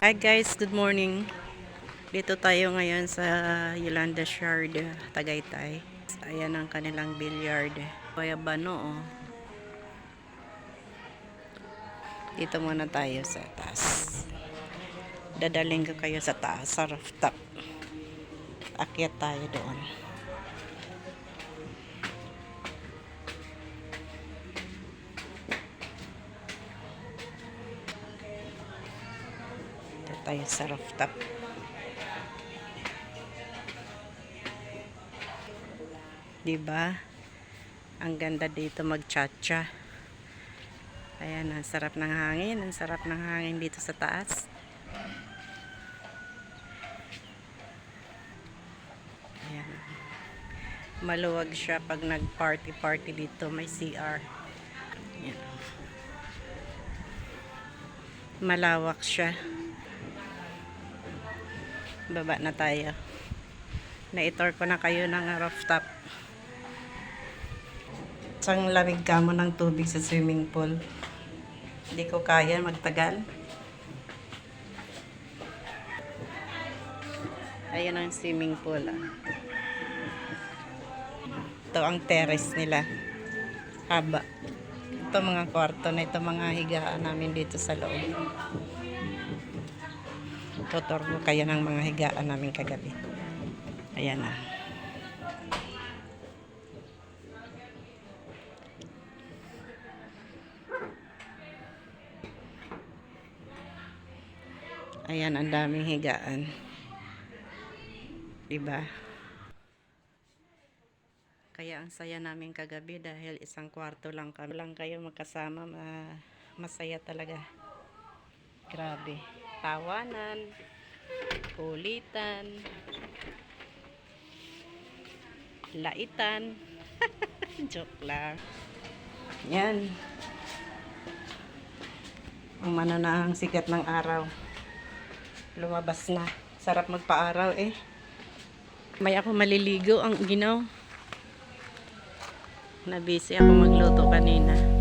Hi guys, good morning. Dito tayo ngayon sa Yolanda Shard, Tagaytay. Ayan ang kanilang billiard. Kaya bano oh. Dito muna tayo sa taas. Dadaling ko kayo sa taas, sa rooftop. Akyat tayo doon. Dito tayo sa rooftop. Diba? Ang ganda dito mag-cha-cha. Ayan, ang sarap ng hangin. Ang sarap ng hangin dito sa taas. Ayan. Maluwag siya pag nag-party-party dito. May CR. Ayan. Malawak siya. Baba na tayo. Na-tour ko na kayo ng rooftop. Isang lamig ka mo ng tubig sa swimming pool. Hindi ko kaya magtagal. Ayan ang swimming pool. Ito ang terrace nila. Haba. Ito mga kwarto na ito, mga higaan namin dito sa loob. Tutor ko kayo ng mga higaan namin kagabi. Ayan na. Ayan, ang daming higaan. Diba? Kaya ang saya namin kagabi dahil isang kwarto lang kami. Lang kayo magkasama, masaya talaga. Grabe. Tawanan, kulitan, laitan. Joke lang. Yan. Ang mananahang sikat ng araw. Lumabas na. Sarap magpa-araw eh. May ako maliligo ang ginaw. Nabisi ako magluto kanina.